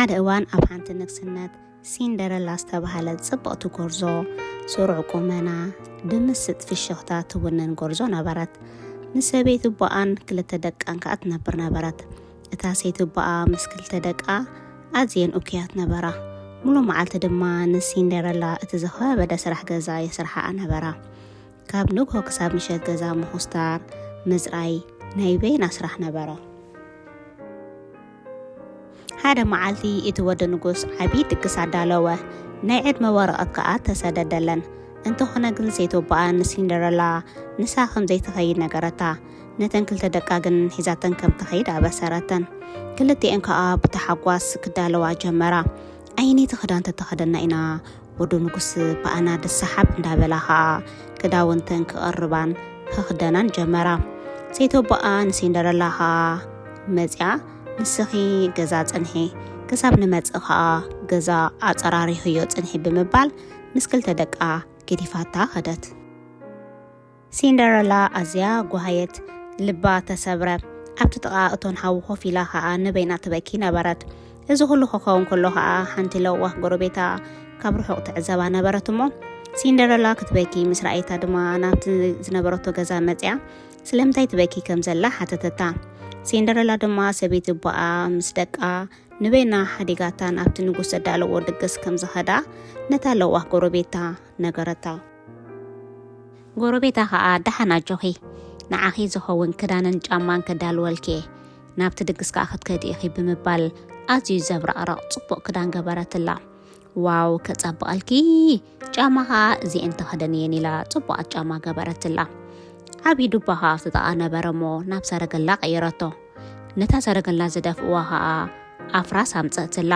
ሓደ እዋን ኣብ ሓንቲ ንግስነት ሲንደረላ ዝተባሃለት ጽብቕቲ ጎርዞ ስሩዕ ቁመና ብምስጥ ፍሽኽታ ትውንን ጎርዞ ነበረት። ምስ ሰበይቲ ቦኣን ክልተ ደቃን ከዓ ትነብር ነበረት። እታ ሰይቲ ቦኣ ምስ ክልተ ደቃ ኣዝየን ኡክያት ነበራ። ሙሉ መዓልቲ ድማ ንሲንደረላ እቲ ዝኸበደ ስራሕ ገዛ የስርሓ ነበራ። ካብ ንግሆ ክሳብ ምሸት ገዛ ምኹስታር ምጽራይ ናይ በይና ስራሕ ነበረ። ሓደ መዓልቲ እቲ ወዲ ንጉስ ዓብይ ድግስ ኣዳለወ። ናይ ዕድመ ወረቐት ከዓ ተሰደደለን። እንተኾነ ግን ሰይቲ ቦኣ ንሲንደረላ ንሳ ከምዘይ ትኸይድ ነገረታ። ነተን ክልተ ደቃ ግን ሒዛተን ከም ትኸይድ ኣበሰረተን። ክልቲአን ከዓ ብተሓጓስ ክዳለዋ ጀመራ። ዓይነይቲ ክዳን ተተኸደና ኢና ወዲ ንጉስ በኣና ድሰሓብ እንዳበላ ከዓ ክዳውንተን ክቐርባን ክኽደናን ጀመራ። ሰይቲ ቦኣ ንሲንደረላ ከዓ መፅያ ንስኺ ገዛ ጽንሒ ክሳብ ንመጽእ ከዓ ገዛ ኣጸራሪኽዮ ጽንሒ ብምባል ምስ ክልተ ደቃ ገዲፋታ ኸደት። ሲንደረላ ኣዝያ ጓሃየት ልባ ተሰብረ። ኣብቲ ጥቓ እቶን ሓዊ ኮፍ ኢላ ከዓ ንበይና ትበኪ ነበረት። እዚ ኩሉ ክኸውን ከሎ ከዓ ሓንቲ ለዋሕ ጎረቤታ ካብ ርሑቕ ትዕዘባ ነበረት እሞ ሲንደረላ ክትበኪ ምስ ረኣይታ ድማ ናብቲ ዝነበረቶ ገዛ መፅያ ስለምንታይ ትበኪ ከም ዘላ ሓተተታ። ሲንደረላ ድማ ሰበይቲ ቦኣ ምስ ደቃ ንበይና ሓዲጋታ ናብቲ ንጉስ ዘዳለዎ ድግስ ከም ዝኸዳ ነታ ለዋሕ ጎረቤታ ነገረታ። ጎረቤታ ከዓ ደሓና ጆኺ ንዓኺ ዝኸውን ክዳንን ጫማን ከዳልወልኪ ናብቲ ድግስ ከዓ ክትከዲ ኢኺ ብምባል ኣዝዩ ዘብረቕረቕ ጽቡቕ ክዳን ገበረትላ። ዋው ከጸብቐልኪ ጫማ ከዓ እዚአን ተኸደንየን ኢላ ጽቡቓት ጫማ ገበረትላ። ዓብይ ዱባ ከዓ ኣብቲ ጥቓ ነበረ እሞ ናብ ሰረገላ ቀይረቶ። ነታ ሰረገላ ዝደፍእዋ ከዓ ኣፍራስ ኣምፀእትላ።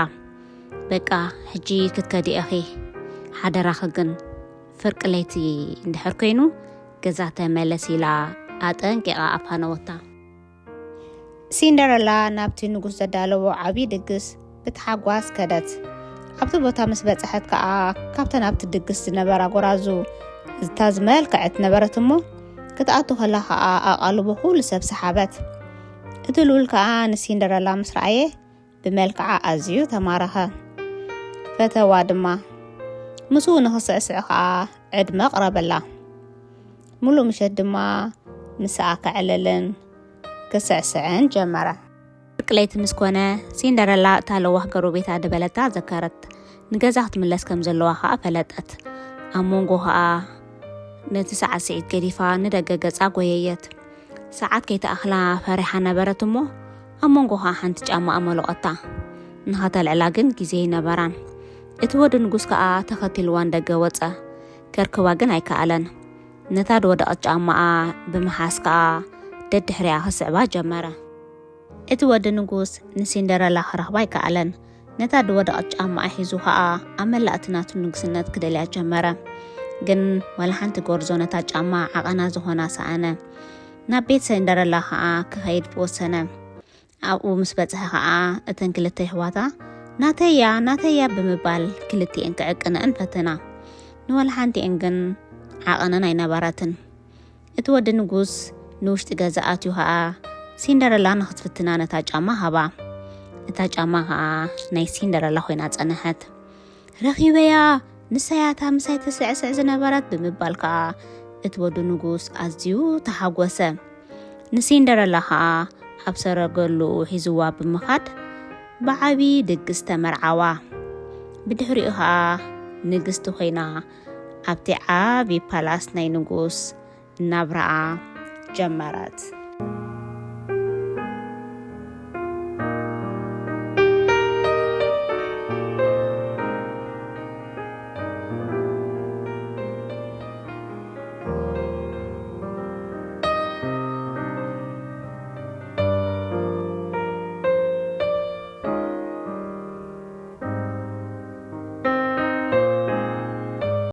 በቃ ሕጂ ክትከዲ ኢኺ ሓደራኺ ግን ፍርቂ ለይቲ እንድሕር ኮይኑ ገዛ ተመለስ ኢላ ኣጠንቂቓ ኣፋነወታ። ሲንደረላ ናብቲ ንጉስ ዘዳለዎ ዓብይ ድግስ ብተሓጓስ ከደት። ኣብቲ ቦታ ምስ በጽሐት ከዓ ካብተን ኣብቲ ድግስ ዝነበራ ጎራዙ እታ ዝመልክዐት ነበረት እሞ ክትኣቱ ከላ ከዓ ኣቓልቦ ኩሉ ሰብ ሰሓበት። እቲ ልኡል ከዓ ንሲንደረላ ምስ ረኣየ ብመልክዓ ኣዝዩ ተማረኸ። ፈተዋ ድማ ምስኡ ንኽስዕስዕ ከዓ ዕድመ ቕረበላ። ሙሉእ ምሸት ድማ ምስኣ ክዕልልን ክስዕስዕን ጀመረ። ፍርቅለይቲ ምስ ኮነ ሲንደረላ እታ ለዋሕ ጎረቤታ ድበለታ ዘከረት። ንገዛ ክትምለስ ከም ዘለዋ ከዓ ፈለጠት። ኣብ መንጎ ከዓ ነቲ ሰዓት ስዒት ገዲፋ ንደገ ገጻ ጎየየት። ሰዓት ከይተኣኽላ ፈሪሓ ነበረት እሞ ኣብ መንጎ ከዓ ሓንቲ ጫማ ኣመለቐታ። ንኸተልዕላ ግን ግዜ ነበራን። እቲ ወዲ ንጉስ ከዓ ተኸቲልዋን ደገ ወፀ። ከርክባ ግን ኣይከኣለን። ነታ ድወደቐት ጫማኣ ብምሓስ ከዓ ደድሕሪያ ክስዕባ ጀመረ። እቲ ወዲ ንጉስ ንሲንደረላ ክረኽባ ኣይከኣለን። ነታ ድወደቐት ጫማኣ ሒዙ ከዓ ኣብ መላእቲ ናቱ ንግስነት ክደልያ ጀመረ። ግን ወላ ሓንቲ ጎርዞ ነታ ጫማ ዓቐና ዝኾና ሰኣነ። ናብ ቤት ሲንደረላ ከዓ ክኸይድ ወሰነ። ኣብኡ ምስ በጽሐ ከዓ እተን ክልተ ኣሕዋታ ናተያ ብምባል ክልቲአን ክዕቅነአን ፈተና። ንወላ ሓንቲአን ግን ዓቐነን ኣይነበረትን። እቲ ወዲ ንጉስ ንውሽጢ ገዛ ኣትዩ ከዓ ሲንደረላ ንኽትፍትና ነታ ጫማ ሃባ። እታ ጫማ ከዓ ናይ ሲንደረላ ኮይና ጸንሐት። ረኺበያ ንሳያታ ምሳይ ተስዕስዕ ዝነበረት ብምባል ከዓ እቲ ወዲ ንጉስ ኣዝዩ ተሓጐሰ። ንሲንደረላ ከዓ ኣብ ሰረገሉ ሒዝዋ ብምኻድ ብዓብይ ድግስ ተመርዓዋ። ብድሕሪኡ ከዓ ንግስቲ ኮይና ኣብቲ ዓብይ ፓላስ ናይ ንጉስ እናብረኣ ጀመረት።